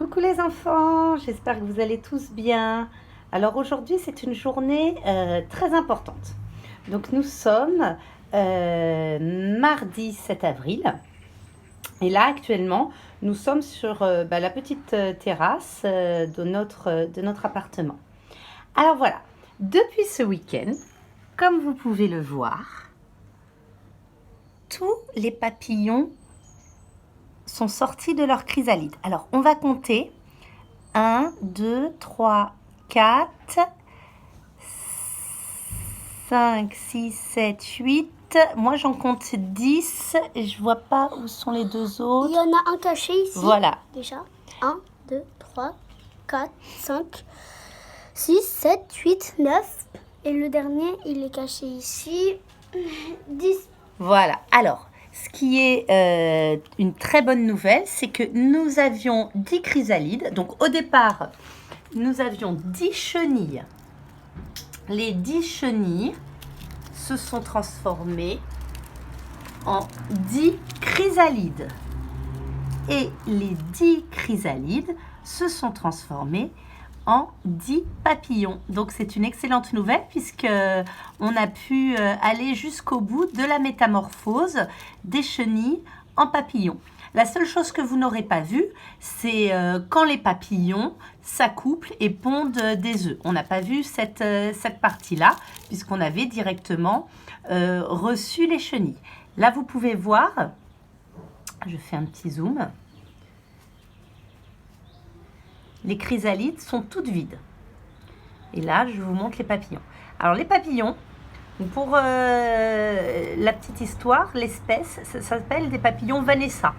Coucou les enfants, j'espère que vous allez tous bien. Alors aujourd'hui c'est une journée très importante. Donc nous sommes mardi 7 avril et là actuellement nous sommes sur la petite terrasse de notre appartement. Alors voilà, depuis ce week-end, comme vous pouvez le voir, tous les papillons sont sortis de leur chrysalide. Alors, on va compter 1, 2, 3, 4, 5, 6, 7, 8. Moi, j'en compte 10 et je vois pas où sont les deux autres. Il y en a un caché ici. Voilà. Déjà. 1, 2, 3, 4, 5, 6, 7, 8, 9. Et le dernier, il est caché ici. 10. Voilà. Alors, ce qui est une très bonne nouvelle, c'est que nous avions 10 chrysalides. Donc, au départ, nous avions 10 chenilles. Les 10 chenilles se sont transformées en 10 chrysalides. Et les 10 chrysalides se sont transformées en 10 papillons. Donc c'est une excellente nouvelle puisque on a pu aller jusqu'au bout de la métamorphose des chenilles en papillons. La seule chose que vous n'aurez pas vue, c'est quand les papillons s'accouplent et pondent des œufs. On n'a pas vu cette partie-là puisqu'on avait directement reçu les chenilles. Là, vous pouvez voir, je fais un petit zoom. Les chrysalides sont toutes vides. Et là, je vous montre les papillons. Alors, les papillons, pour la petite histoire, l'espèce, ça s'appelle des papillons Vanessa.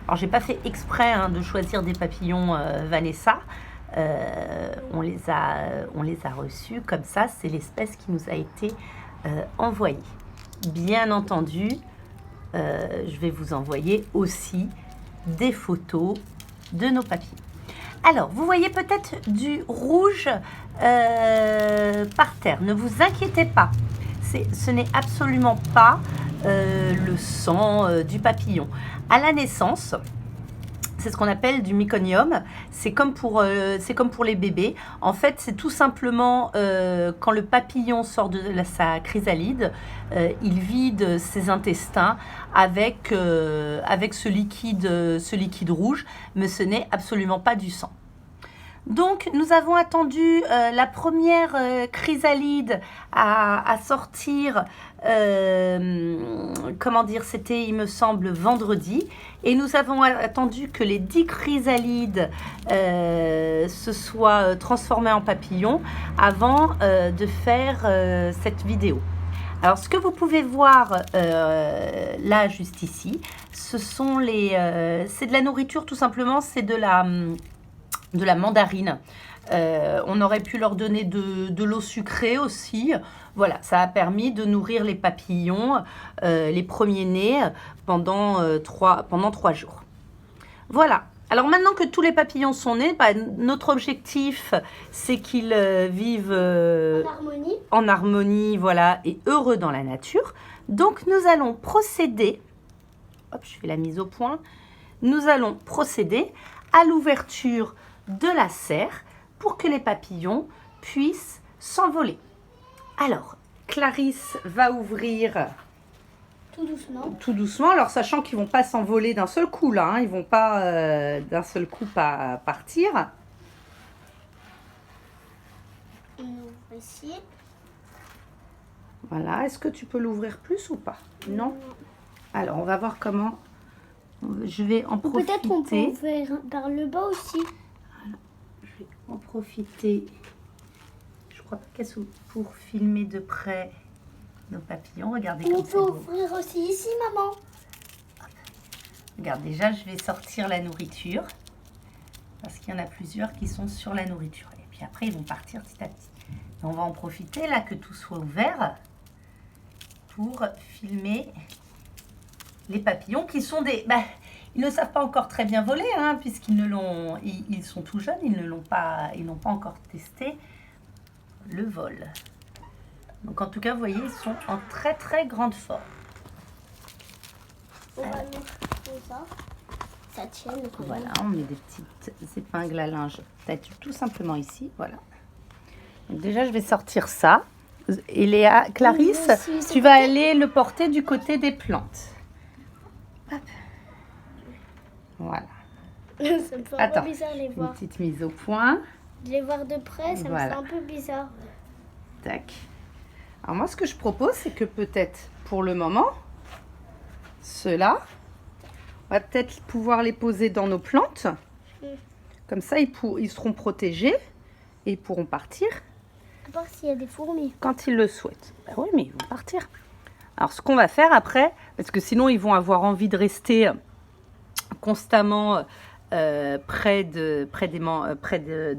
Alors, j'ai pas fait exprès de choisir des papillons Vanessa. On les a reçus comme ça. C'est l'espèce qui nous a été envoyée. Bien entendu, je vais vous envoyer aussi des photos de nos papillons. Alors, vous voyez peut-être du rouge par terre. Ne vous inquiétez pas. Ce n'est absolument pas le sang du papillon. À la naissance, c'est ce qu'on appelle du myconium. C'est comme pour les bébés. En fait, c'est tout simplement quand le papillon sort de sa chrysalide, il vide ses intestins avec ce liquide rouge, mais ce n'est absolument pas du sang. Donc, nous avons attendu la première chrysalide à sortir, c'était, il me semble, vendredi. Et nous avons attendu que les 10 chrysalides se soient transformées en papillons avant de faire cette vidéo. Alors, ce que vous pouvez voir là, juste ici, c'est de la nourriture, tout simplement, c'est de la mandarine. On aurait pu leur donner de l'eau sucrée aussi. Voilà, ça a permis de nourrir les papillons, les premiers-nés, pendant 3 jours. Voilà. Alors maintenant que tous les papillons sont nés, notre objectif, c'est qu'ils vivent en harmonie, voilà, et heureux dans la nature. Donc nous allons procéder, hop, je fais la mise au point, nous allons procéder à l'ouverture de la serre pour que les papillons puissent s'envoler. Alors, Clarisse va ouvrir tout doucement, alors sachant qu'ils ne vont pas s'envoler d'un seul coup là, ils ne vont pas d'un seul coup partir. On ouvre ici. Voilà, est-ce que tu peux l'ouvrir plus ou pas? Non. Alors, on va voir comment. Je vais en profiter. Peut-être on peut ouvrir par le bas aussi. Je vais en profiter. Je crois pas qu'elles sont pour filmer de près nos papillons. Regardez comme c'est beau. On peut ouvrir aussi ici, maman. Regarde, déjà, je vais sortir la nourriture. Parce qu'il y en a plusieurs qui sont sur la nourriture. Et puis après, ils vont partir petit à petit. Et on va en profiter, là, que tout soit ouvert pour filmer les papillons qui sont des... ils ne savent pas encore très bien voler, puisqu'ils ils sont tout jeunes, ils n'ont pas encore testé le vol. Donc en tout cas, vous voyez, ils sont en très très grande forme. On va mettre ça. ça tienne. Quand même. Voilà, on met des petites épingles à linge, peut-être tout simplement ici, voilà. Donc déjà, je vais sortir ça. Et Léa, Clarisse, Oui, aussi, tu vas aller le porter du côté des plantes. Hop. Voilà. Ça me fait un Attends, peu bizarre de les une voir. petite mise au point. De les voir de près, ça me Voilà. fait un peu bizarre. Tac. Alors moi, ce que je propose, c'est que peut-être, pour le moment, ceux-là, on va peut-être pouvoir les poser dans nos plantes. Comme ça, ils seront protégés et ils pourront partir À part s'il y a des fourmis. quand ils le souhaitent. Ben oui, mais ils vont partir. Alors, ce qu'on va faire après, parce que sinon, ils vont avoir envie de rester constamment près de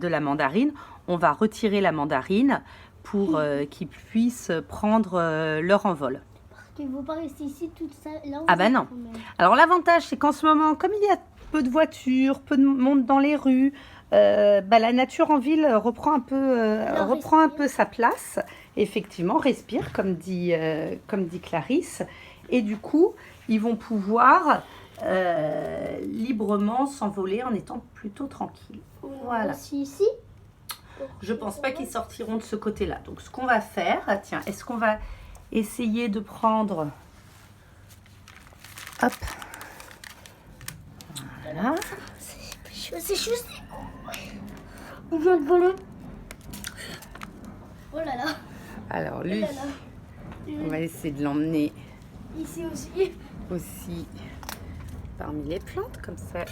la mandarine, on va retirer la mandarine pour qu'ils puissent prendre leur envol. Parce qu'ils ne vont pas rester ici toute ça. Là, Ah bah non. Alors l'avantage, c'est qu'en ce moment, comme il y a peu de voitures, peu de monde dans les rues, la nature en ville reprend un peu sa place. Effectivement, respire, comme dit Clarisse. Et du coup, ils vont pouvoir librement s'envoler en étant plutôt tranquilles. Voilà. Aussi ici. Je pense pas qu'ils sortiront de ce côté-là. Donc, ce qu'on va faire, tiens, est-ce qu'on va essayer de prendre... Hop. Voilà. C'est chaud. Il vient de voler. Oh là là. Alors, Oh lui, là là. on va essayer de l'emmener Ici aussi. aussi parmi les plantes, comme ça,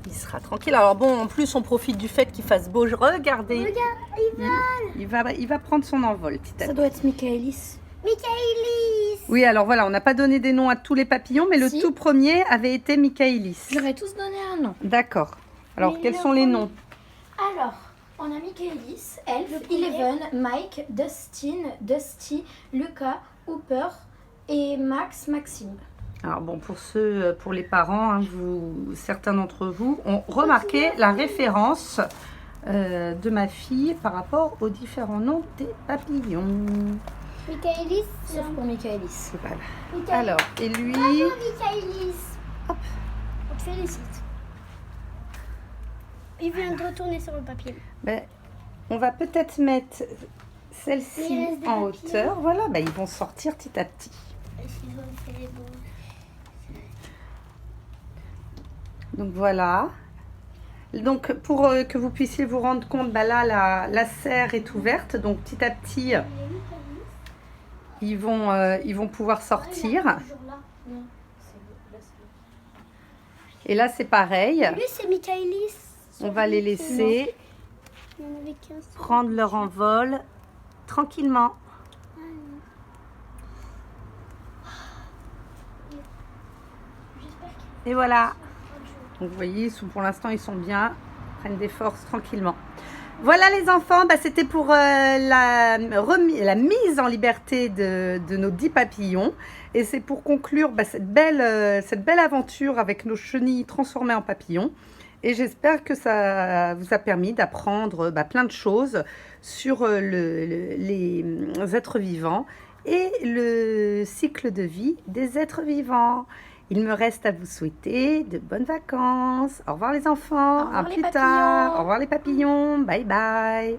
il sera tranquille. Alors bon, en plus, on profite du fait qu'il fasse beau. Regardez, Regarde, il va prendre son envol petit à petit. doit être Michaelis. Michaelis. Oui, alors voilà, on n'a pas donné des noms à tous les papillons, mais le Si. tout premier avait été Michaelis. J'aurais tous donné un nom. D'accord. Alors, Mais quels le sont les premier- noms? Alors, on a Michaelis, Elf, Le premier. Eleven, Mike, Dustin, Dusty, Lucas, Hooper et Maxime. Alors bon, pour les parents, hein, certains d'entre vous ont remarqué la référence de ma fille par rapport aux différents noms des papillons. Michaelis. Sauf pour Michaelis. Voilà. Michaelis. Alors, et lui, Michaelis. Hop. On te félicite. Il vient de retourner sur le papier. ben, on va peut-être mettre Il celle-ci reste des en papillons. hauteur. Voilà, ben, ils vont sortir petit à petit. Est-ce qu'ils ont fait les bons? Donc voilà. Donc pour que vous puissiez vous rendre compte, ben là la serre est ouverte. Donc petit à petit, ils vont pouvoir sortir. Et là c'est pareil. Lui, c'est Michaelis. On va les laisser Il y en avait 15. prendre leur envol tranquillement. Et voilà. Donc vous voyez, pour l'instant ils sont bien, prennent des forces tranquillement. Voilà les enfants, bah, c'était pour la mise en liberté de nos 10 papillons. Et c'est pour conclure cette belle aventure avec nos chenilles transformées en papillons. Et j'espère que ça vous a permis d'apprendre plein de choses sur les êtres vivants et le cycle de vie des êtres vivants. Il me reste à vous souhaiter de bonnes vacances. Au revoir les enfants. Au revoir À les plus papillons. tard. Au revoir les papillons. Bye bye.